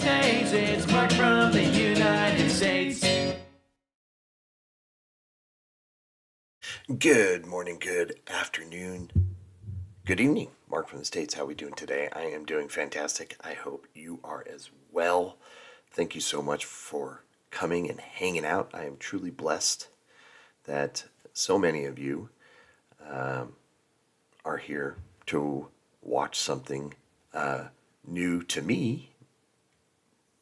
States. It's Mark from the United States. Good morning, good afternoon, good evening. Mark from the States. How are we doing today? I am doing fantastic. I hope you are as well. Thank you so much for coming and hanging out. I am truly blessed that so many of you are here to watch something new to me.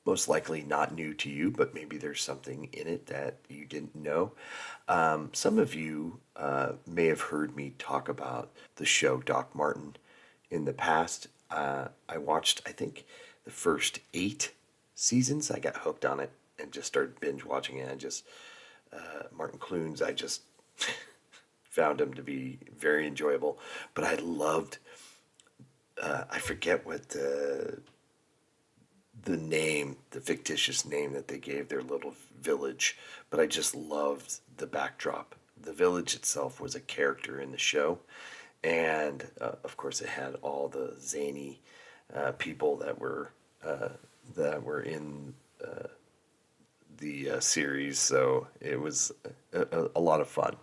Most likely not new to you, but maybe there's something in it that you didn't know. Some of you may have heard me talk about the show Doc Martin in the past. I watched, I think, the first 8 seasons. I got hooked on it and just started binge watching it. Martin Clunes, I just found him to be very enjoyable. But I loved, I forget what the name, the fictitious name that they gave their little village, but I just loved the backdrop. The village itself was a character in the show, and of course it had all the zany people that were in the series, so it was a lot of fun.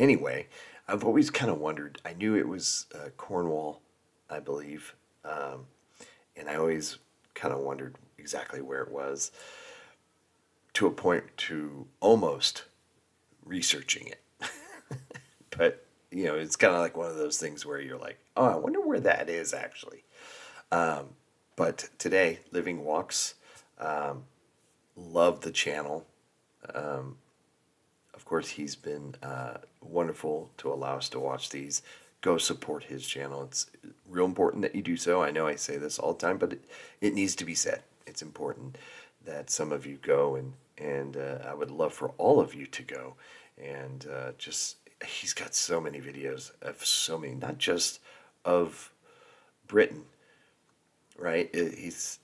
Anyway, I've always kind of wondered, I knew it was Cornwall, I believe, and I always kind of wondered exactly where it was, to a point to almost researching it. But, you know, it's kind of like one of those things where you're like, oh, I wonder where that is actually. But today, Living Walks, love the channel. Of course, he's been wonderful to allow us to watch these. Go support his channel. It's real important that you do so. I know I say this all the time, but it needs to be said. It's important that some of you go, and I would love for all of you to go. And he's got so many videos of so many, not just of Britain, right?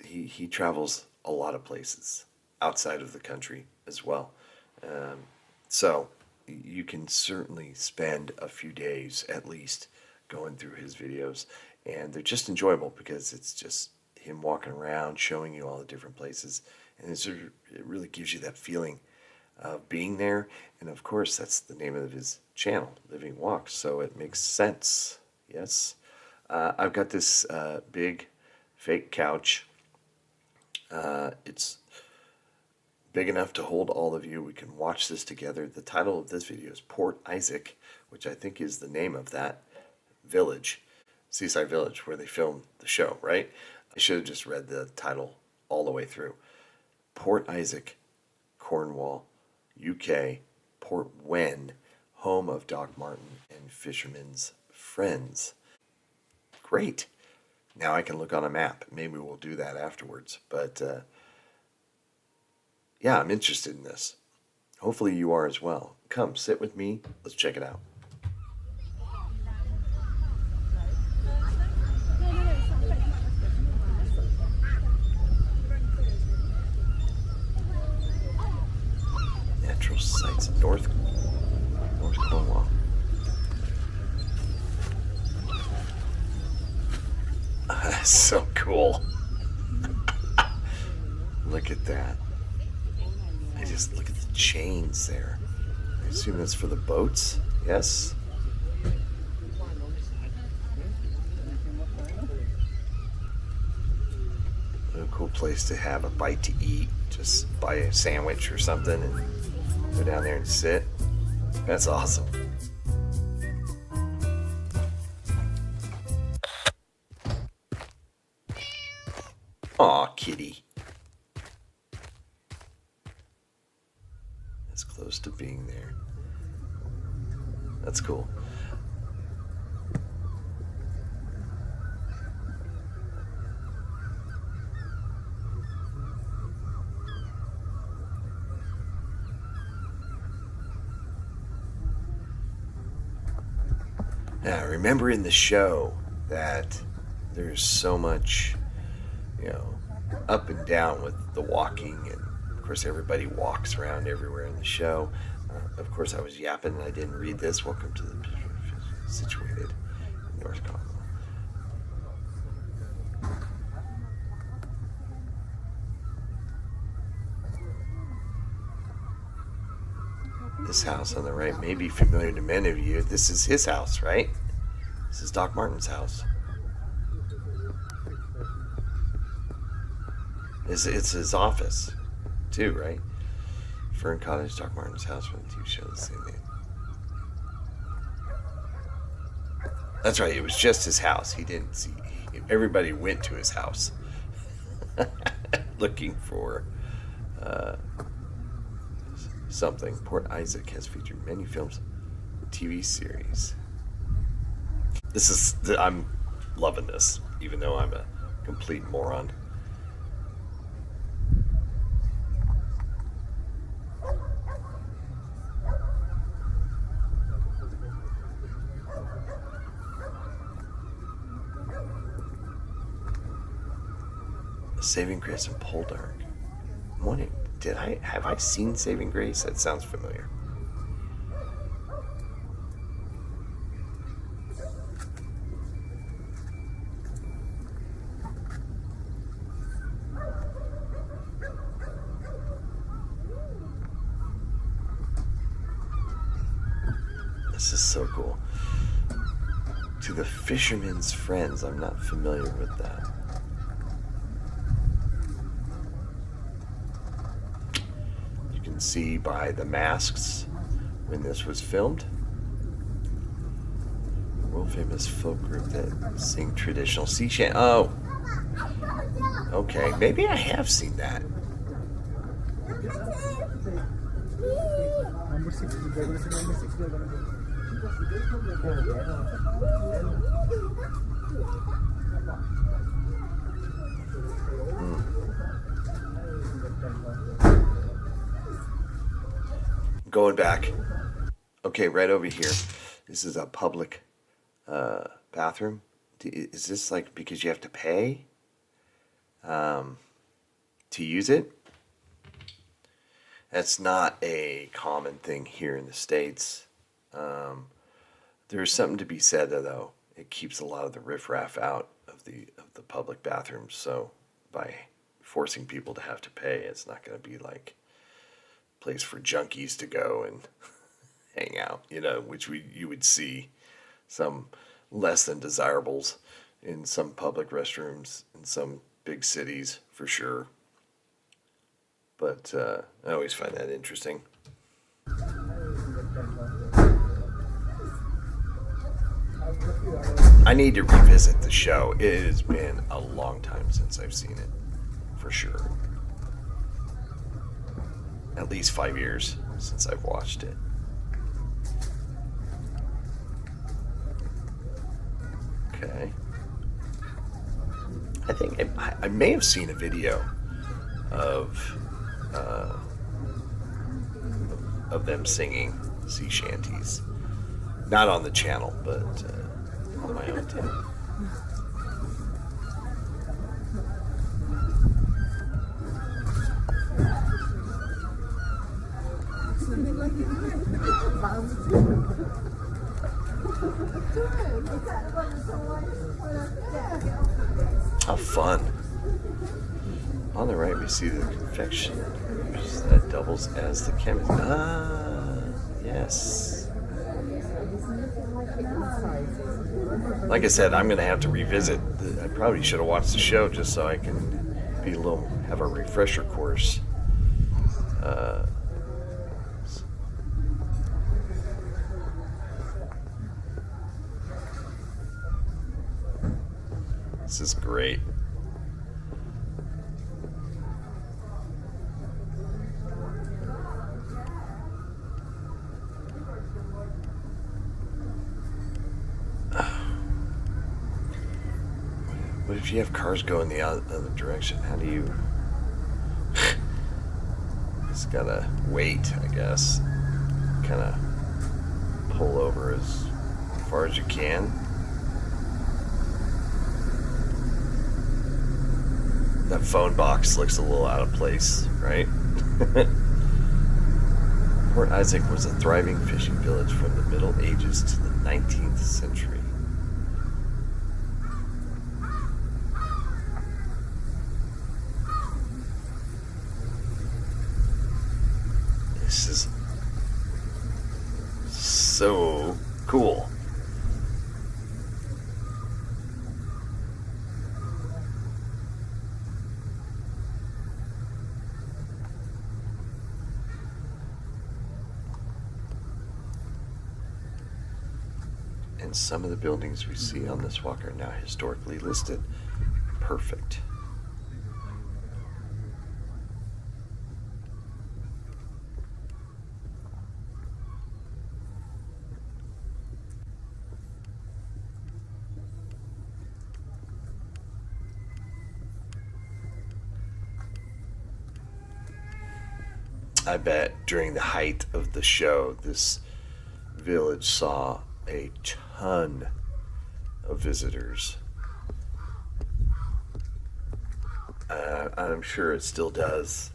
He travels a lot of places outside of the country as well. So you can certainly spend a few days at least going through his videos, and they're just enjoyable because it's just him walking around showing you all the different places, and it really gives you that feeling of being there. And of course, that's the name of his channel, Living Walks, so it makes sense. Yes. I've got this big fake couch. It's big enough to hold all of you. We can watch this together. The title of this video is Port Issac, which I think is the name of that village, seaside village where they filmed the show, right? I should have just read the title all the way through. Port Issac, Cornwall, UK, Port Wen, home of Doc Martin and fishermen's friends. Great. Now I can look on a map. Maybe we'll do that afterwards, but yeah, I'm interested in this. Hopefully you are as well. Come, sit with me. Let's check it out. Natural sights, North Cornwall. That's so cool. Look at that. Just look at the chains there. I assume that's for the boats. Yes. What a cool place to have a bite to eat. Just buy a sandwich or something and go down there and sit. That's awesome. Aw, kitty. Close to being there. That's cool. Now, remember in the show that there's so much, up and down with the walking, and of course everybody walks around everywhere in the show. Of course I was yapping and I didn't read this. Welcome to the situated in North Cornwall. This house on the right may be familiar to many of you. This is his house, right? This is Doc Martin's house. It's his office, too, right? Fern Cottage, Doc Martin's house from the TV show. The same name. That's right. It was just his house. He didn't see. Everybody went to his house looking for something. Port Isaac has featured many films, TV series. I'm loving this, even though I'm a complete moron. Saving Grace and Poldark. Have I seen Saving Grace? That sounds familiar. This is so cool. To the Fisherman's Friends. I'm not familiar with that. See by the masks when this was filmed. World famous folk group that sing traditional sea chant. Oh, okay. Maybe I have seen that. Going back. Okay, right over here. This is a public bathroom. Is this like because you have to pay to use it? That's not a common thing here in the States. There's something to be said though. It keeps a lot of the riffraff out of the public bathrooms. So by forcing people to have to pay, it's not going to be like place for junkies to go and hang out, which you would see some less than desirables in some public restrooms in some big cities for sure. But I always find that interesting. I need to revisit the show. It has been a long time since I've seen it, for sure. At least 5 years since I've watched it. Okay. I think I may have seen a video of them singing sea shanties. Not on the channel, but on my own tape. How fun. On the right, we see the confection that doubles as the chemist. Yes. Like I said, I'm going to have to revisit. I probably should have watched the show just so I can have a refresher course. This is great. What if you have cars going the other direction? How do you... Just gotta wait, I guess. Kind of pull over as far as you can. That phone box looks a little out of place, right? Port Isaac was a thriving fishing village from the Middle Ages to the 19th century. And some of the buildings we see on this walk are now historically listed. Perfect. I bet during the height of the show, this village saw a ton of visitors. I'm sure it still does.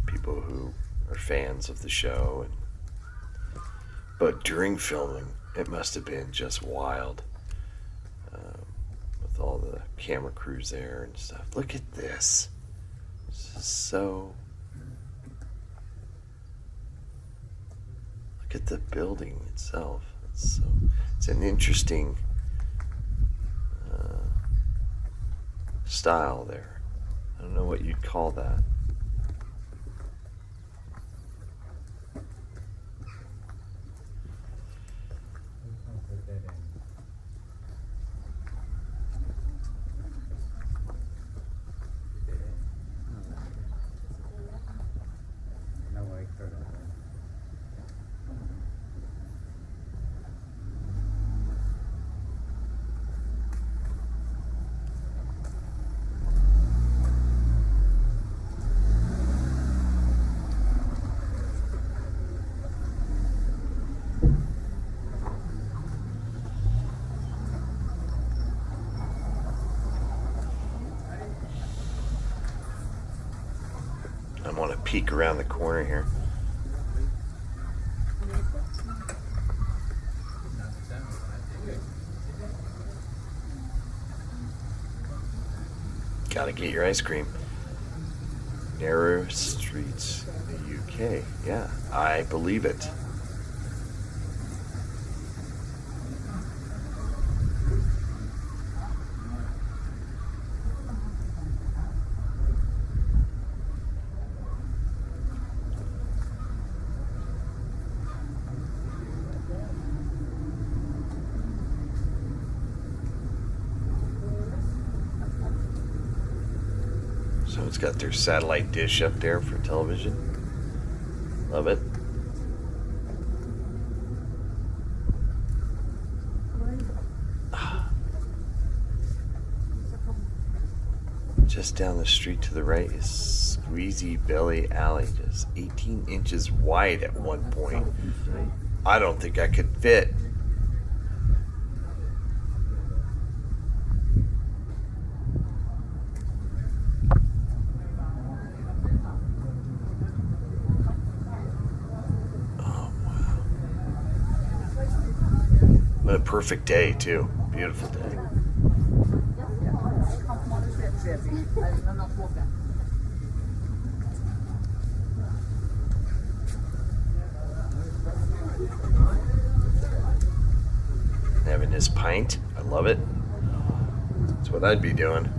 People who are fans of the show. But during filming, it must have been just wild. With all the camera crews there and stuff. Look at this. This is so... Look at the building itself. It's an interesting style there. I don't know what you'd call that. I want to peek around the corner here. Gotta get your ice cream. Narrow streets, the UK. Yeah, I believe it. So it's got their satellite dish up there for television. Love it. Just down the street to the right is Squeezy Belly Alley, just 18 inches wide at one point. I don't think I could fit. A perfect day too. Beautiful day. Having his pint. I love it. That's what I'd be doing.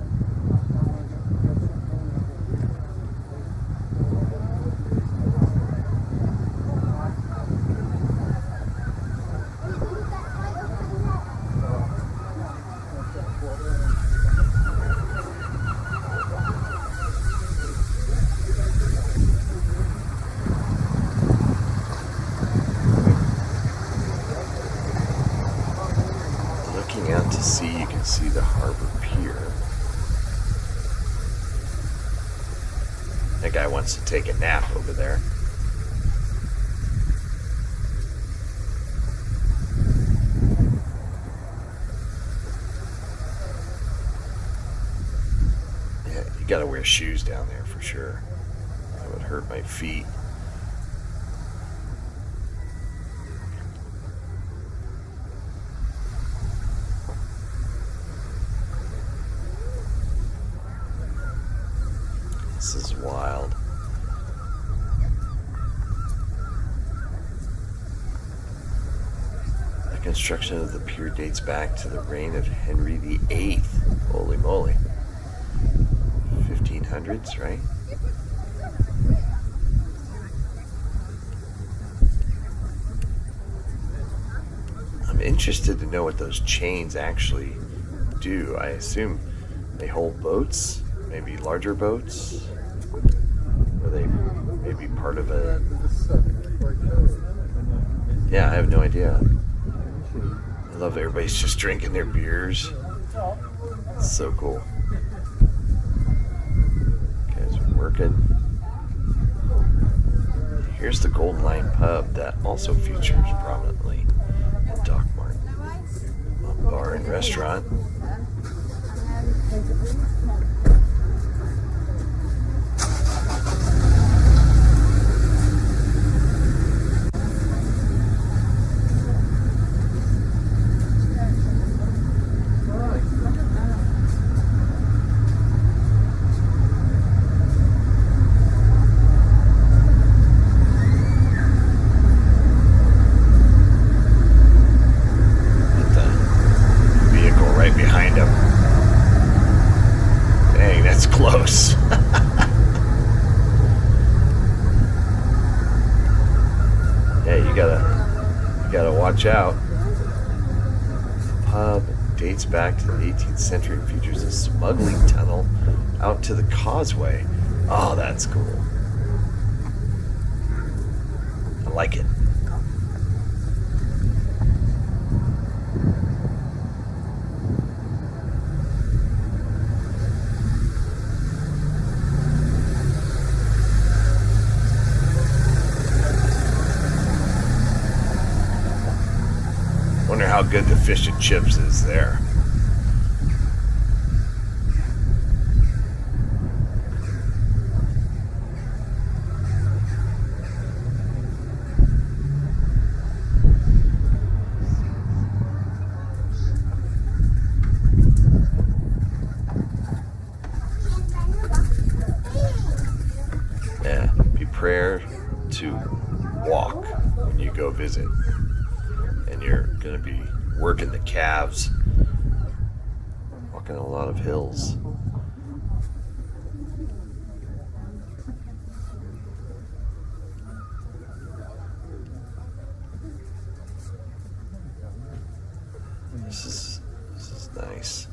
Out to sea, you can see the harbor pier. That guy wants to take a nap over there. Yeah, you gotta wear shoes down there for sure. That would hurt my feet. This is wild. The construction of the pier dates back to the reign of Henry VIII. Holy moly. 1500s, right? I'm interested to know what those chains actually do. I assume they hold boats, maybe larger boats, or they may be part of a... Yeah, I have no idea. I love everybody's just drinking their beers. It's so cool. Guys are working. Here's the Golden Lion Pub that also features prominently at Dock Martin. A bar and restaurant. Close. Yeah, you gotta watch out. The pub dates back to the 18th century and features a smuggling tunnel out to the causeway. Oh, that's cool. I like it. Wonder how good the fish and chips is there. Yeah, prepare to walk when you go visit. And you're going to be working the calves, walking a lot of hills. This is nice.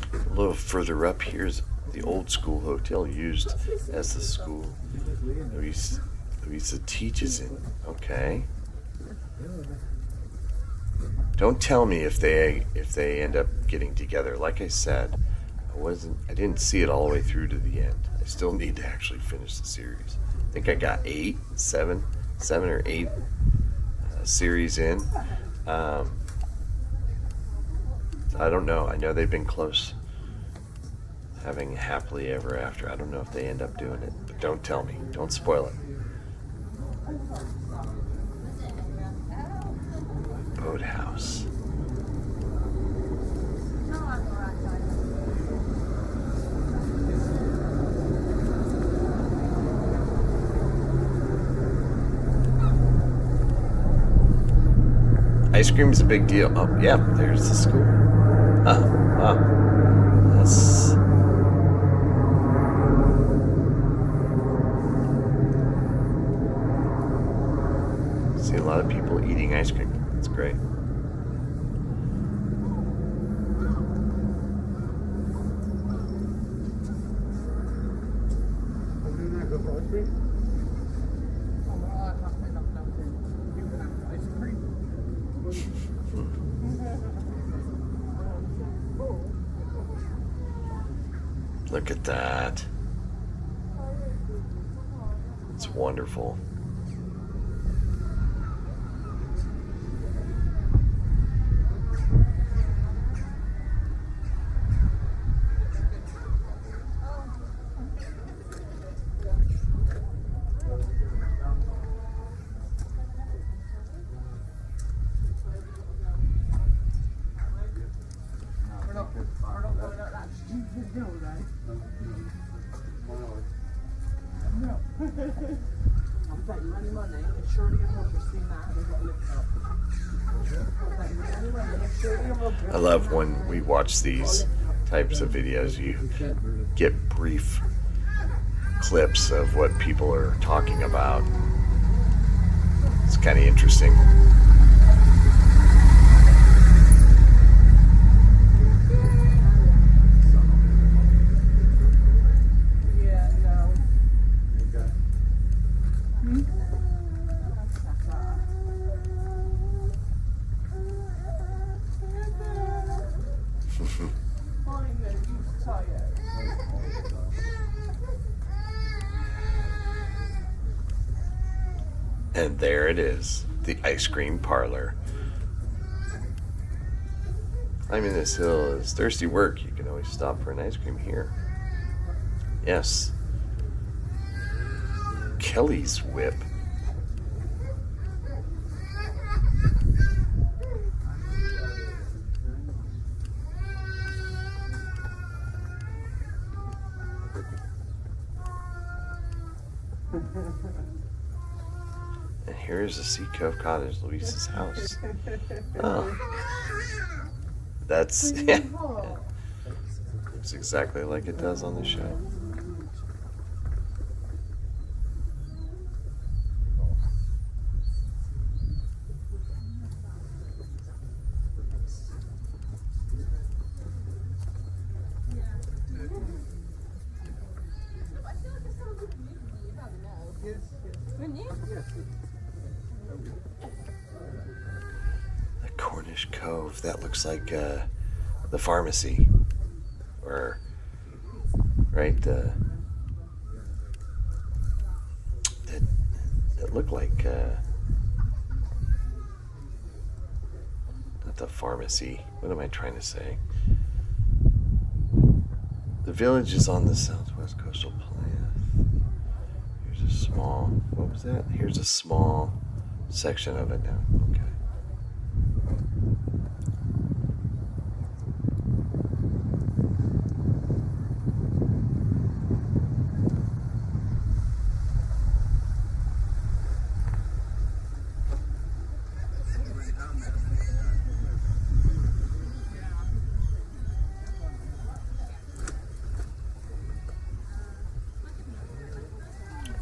A little further up here is the old school hotel used as the school Louisa teaches in. Okay. Don't tell me if they end up getting together. Like I said, I didn't see it all the way through to the end. I still need to actually finish the series. I think I got seven or eight series in. I don't know. I know they've been close, having happily ever after. I don't know if they end up doing it, but don't tell me. Don't spoil it. Boathouse. Ice cream is a big deal. Oh, yeah, there's the school. Wow. That's... See a lot of people eating ice cream. That's great. Look at that. It's wonderful. bet you any money, if Shirley and Roger seen that, they got licked up. I'll bet you any money, if Shirley and Roger. I love when we watch these types of videos. You get brief clips of what people are talking about. It's kind of interesting. And there it is, the ice cream parlor. Climbing this hill is thirsty work. You can always stop for an ice cream here. Yes. Kelly's Whip. And here's the Sea Cove Cottage, Luis's house. Oh. That's, yeah. Looks exactly like it does on the show. The Cornish Cove, that looks like the pharmacy, or right, that looked like not the pharmacy. What am I trying to say? The village is on the southwest coastal plain. Here's a small, what was that? Here's a small section of it now. Okay.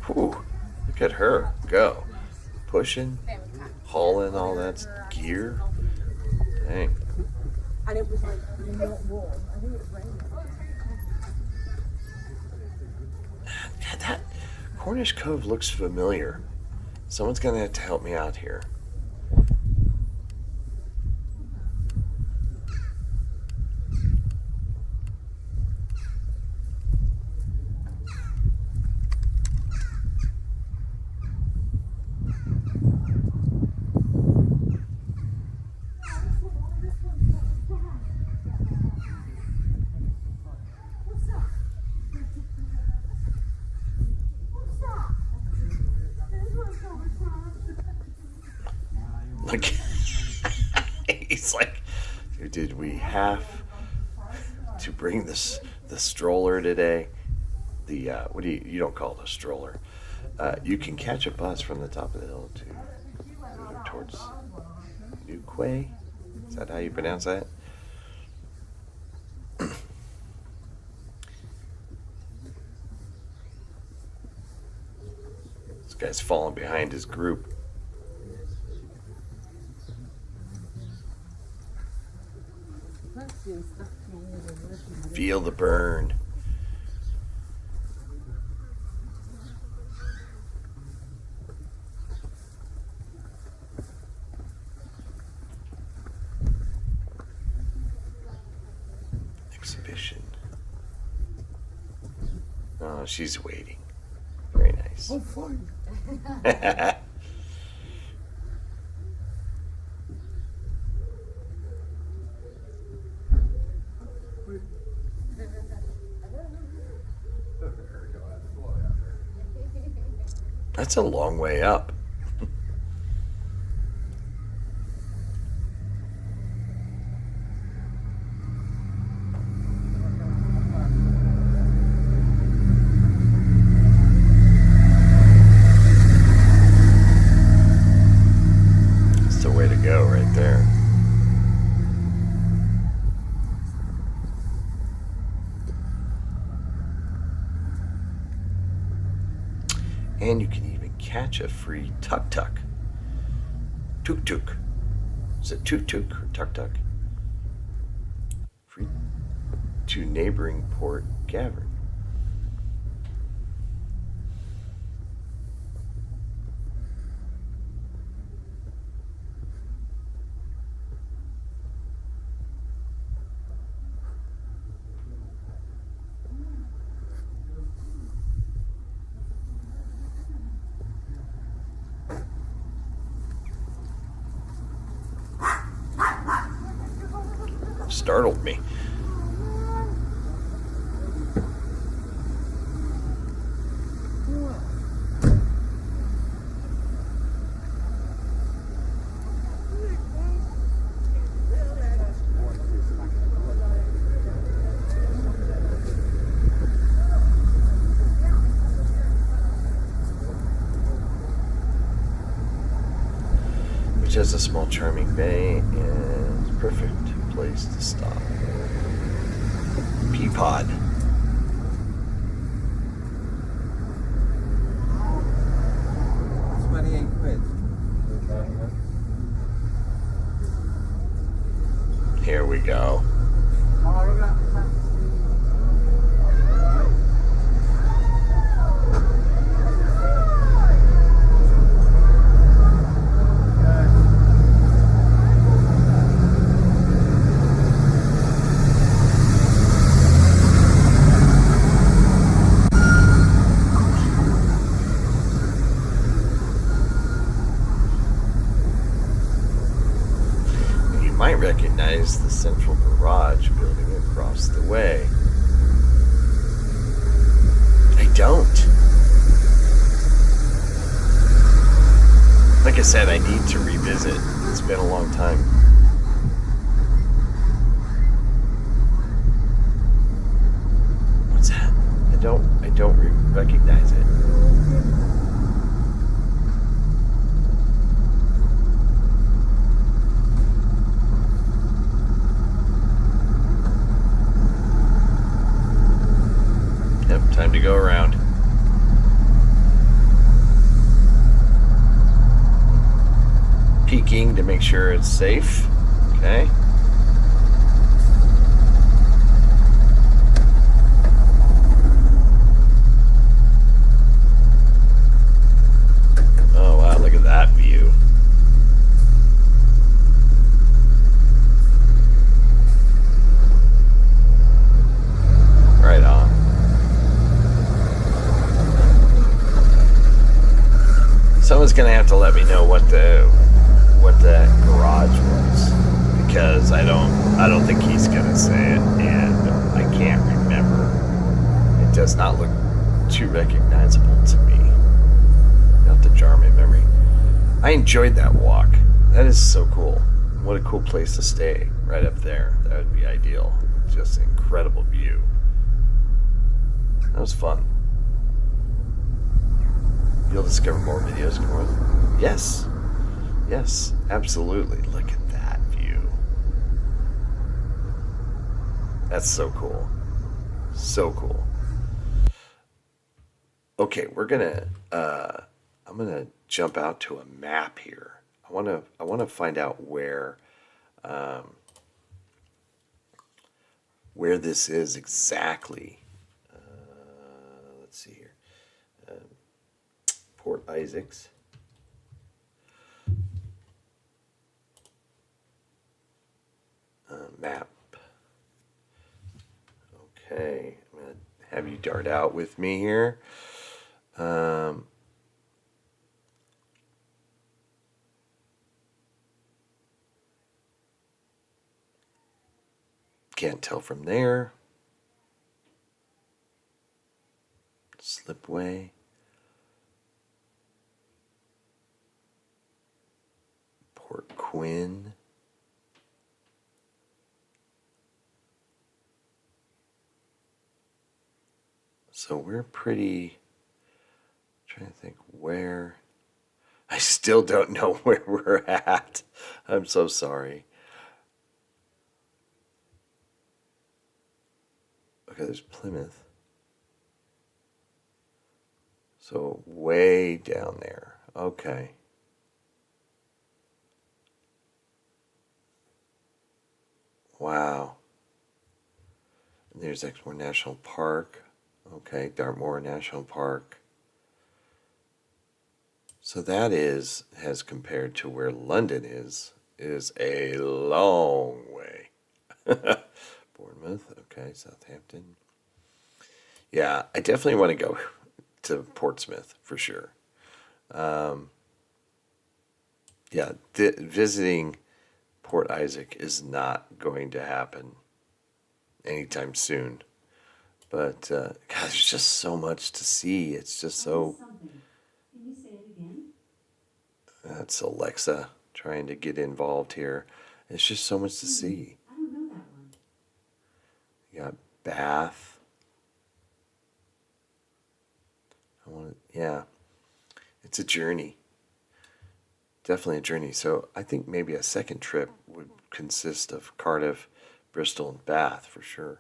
Whew, look at her go. Pushing, hauling all that gear. Dang. And it was like not warm. I think it was raining. God, that Cornish Cove looks familiar. Someone's gonna have to help me out here. Look, he's like, did we have to bring the stroller today? The what do you don't call it a stroller? You can catch a bus from the top of the hill to towards Newquay. Is that how you pronounce that? This guy's falling behind his group. Feel the burn. Exhibition. Oh, she's waiting. Very nice. Oh, fine. That's a long way up. And you can even catch a free tuk-tuk. Tuk-tuk. Is it tuk-tuk or tuk-tuk? Free to neighboring Port Gavin. Startled me. Which has a small charming bay and perfect place to stop. Peapod. £28. Here we go. Might recognize the central garage building across the way. I don't. Like I said, I need to revisit. It's been a long time. What's that? I don't recognize it. Time to go around. Peeking to make sure it's safe. Okay. Oh wow, look at that view. Right on. Someone's gonna have to let me know what the garage was, because I don't think he's gonna say it, and I can't remember. It does not look too recognizable to me. Not to jar my memory. I enjoyed that walk. That is so cool. What a cool place to stay, right up there. That would be ideal. Just an incredible view. That was fun. You'll discover more videos, Cornwall. Yes. Yes, absolutely. Look at that view. That's so cool. So cool. Okay, I'm gonna jump out to a map here. I wanna find out where this is exactly. Let's see here. Port Isaacs. Map. Okay, I'm going to have you dart out with me here. Can't tell from there. Slipway. Port Quinn. So we're pretty, trying to think where. I still don't know where we're at. I'm so sorry. Okay, there's Plymouth. So way down there. Okay. Wow. And there's Exmoor National Park. Okay, Dartmoor National Park. So that is, as compared to where London is a long way. Bournemouth, okay, Southampton. Yeah, I definitely want to go to Portsmouth for sure. Yeah, visiting Port Isaac is not going to happen anytime soon. But, God, there's just so much to see. It's just so... Something. Can you say it again? That's Alexa trying to get involved here. It's just so much to see. I don't know that one. You got Bath. Yeah, it's a journey. Definitely a journey. So I think maybe a second trip would consist of Cardiff, Bristol, and Bath for sure.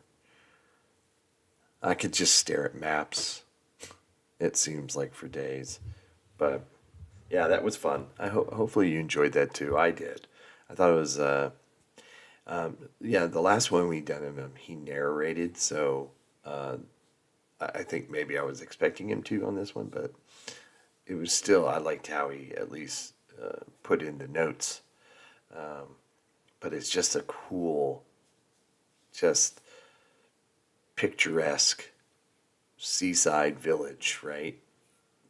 I could just stare at maps. It seems like for days, but yeah, that was fun. Hopefully you enjoyed that too. I did. I thought it was yeah, the last one we done him, he narrated, so I think maybe I was expecting him to on this one, but it was still, I liked how he at least put in the notes. But it's just a cool, just picturesque seaside village, right?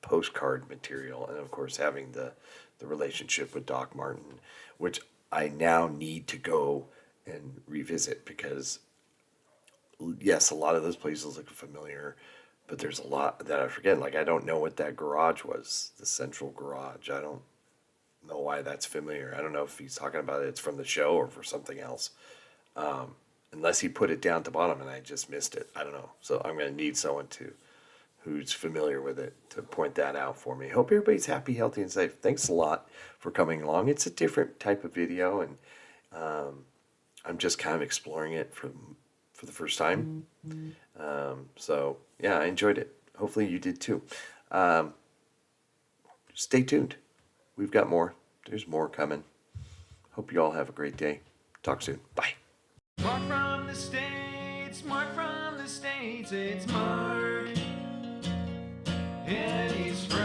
Postcard material, and of course having the relationship with Doc Martin, which I now need to go and revisit because yes, a lot of those places look familiar, but there's a lot that I forget. Like, I don't know what that garage was, the central garage. I don't know why that's familiar. I don't know if he's talking about it's from the show or for something else. Unless he put it down at the bottom and I just missed it. I don't know. So I'm going to need someone who's familiar with it to point that out for me. Hope everybody's happy, healthy, and safe. Thanks a lot for coming along. It's a different type of video, and I'm just kind of exploring it for the first time. So yeah, I enjoyed it. Hopefully you did too. Stay tuned. We've got more. There's more coming. Hope you all have a great day. Talk soon. Bye. Mark from the States, Mark from the States, it's Mark. And he's from